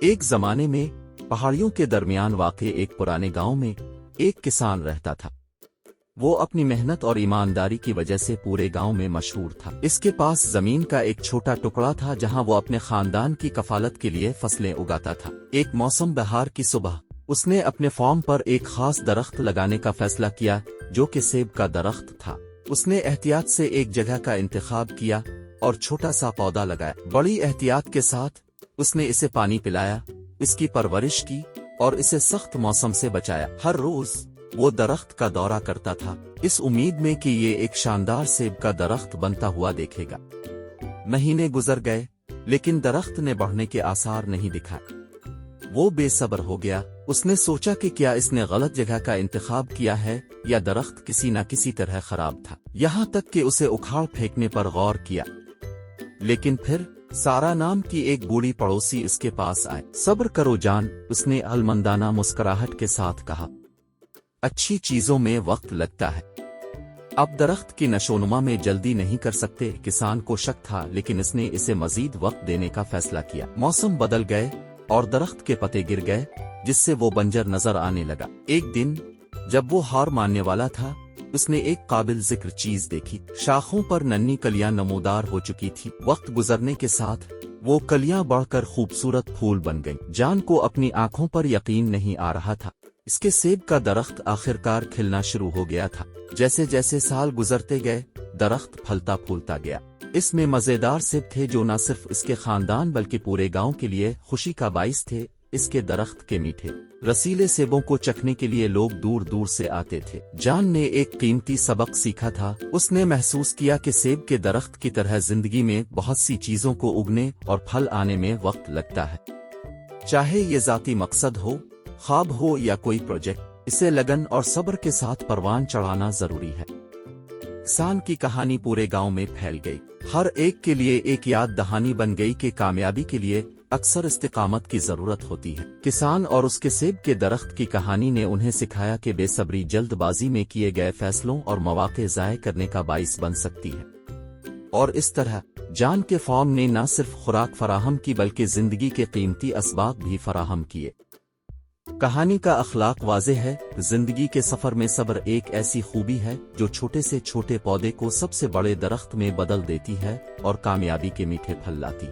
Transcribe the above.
ایک زمانے میں پہاڑیوں کے درمیان واقع ایک پرانے گاؤں میں ایک کسان رہتا تھا۔ وہ اپنی محنت اور ایمانداری کی وجہ سے پورے گاؤں میں مشہور تھا۔ اس کے پاس زمین کا ایک چھوٹا ٹکڑا تھا جہاں وہ اپنے خاندان کی کفالت کے لیے فصلیں اگاتا تھا۔ ایک موسم بہار کی صبح اس نے اپنے فارم پر ایک خاص درخت لگانے کا فیصلہ کیا جو کہ سیب کا درخت تھا۔ اس نے احتیاط سے ایک جگہ کا انتخاب کیا اور چھوٹا سا پودا لگایا۔ بڑی احتیاط کے ساتھ اس نے اسے پانی پلایا، اس کی پرورش کی اور اسے سخت موسم سے بچایا۔ ہر روز وہ درخت کا دورہ کرتا تھا، اس امید میں کہ یہ ایک شاندار سیب کا درخت بنتا ہوا دیکھے گا۔ مہینے گزر گئے لیکن درخت نے بڑھنے کے آثار نہیں دکھائے۔ وہ بے صبر ہو گیا۔ اس نے سوچا کہ کیا اس نے غلط جگہ کا انتخاب کیا ہے یا درخت کسی نہ کسی طرح خراب تھا، یہاں تک کہ اسے اکھاڑ پھینکنے پر غور کیا۔ لیکن پھر سارا نام کی ایک بوڑھی پڑوسی اس کے پاس آئے۔ صبر کرو جان، اس نے عقلمندانہ مسکراہٹ کے ساتھ کہا، اچھی چیزوں میں وقت لگتا ہے، اب درخت کی نشوونما میں جلدی نہیں کر سکتے۔ کسان کو شک تھا لیکن اس نے اسے مزید وقت دینے کا فیصلہ کیا۔ موسم بدل گئے اور درخت کے پتے گر گئے جس سے وہ بنجر نظر آنے لگا۔ ایک دن جب وہ ہار ماننے والا تھا، اس نے ایک قابل ذکر چیز دیکھی۔ شاخوں پر ننھی کلیاں نمودار ہو چکی تھی۔ وقت گزرنے کے ساتھ وہ کلیاں بڑھ کر خوبصورت پھول بن گئیں۔ جان کو اپنی آنکھوں پر یقین نہیں آ رہا تھا، اس کے سیب کا درخت آخرکار کھلنا شروع ہو گیا تھا۔ جیسے جیسے سال گزرتے گئے درخت پھلتا پھولتا گیا۔ اس میں مزیدار سیب تھے جو نہ صرف اس کے خاندان بلکہ پورے گاؤں کے لیے خوشی کا باعث تھے۔ اس کے درخت کے میٹھے رسیلے سیبوں کو چکھنے کے لیے لوگ دور دور سے آتے تھے۔ جان نے ایک قیمتی سبق سیکھا تھا۔ اس نے محسوس کیا کہ سیب کے درخت کی طرح زندگی میں بہت سی چیزوں کو اگنے اور پھل آنے میں وقت لگتا ہے۔ چاہے یہ ذاتی مقصد ہو، خواب ہو یا کوئی پروجیکٹ، اسے لگن اور صبر کے ساتھ پروان چڑھانا ضروری ہے۔ کسان کی کہانی پورے گاؤں میں پھیل گئی۔ ہر ایک کے لیے ایک یاد دہانی بن گئی کہ کامیابی کے لیے اکثر استقامت کی ضرورت ہوتی ہے۔ کسان اور اس کے سیب کے درخت کی کہانی نے انہیں سکھایا کہ بے صبری جلد بازی میں کیے گئے فیصلوں اور مواقع ضائع کرنے کا باعث بن سکتی ہے۔ اور اس طرح جان کے فارم نے نہ صرف خوراک فراہم کی بلکہ زندگی کے قیمتی اسباق بھی فراہم کیے۔ کہانی کا اخلاق واضح ہے، زندگی کے سفر میں صبر ایک ایسی خوبی ہے جو چھوٹے سے چھوٹے پودے کو سب سے بڑے درخت میں بدل دیتی ہے اور کامیابی کے میٹھے پھل لاتی۔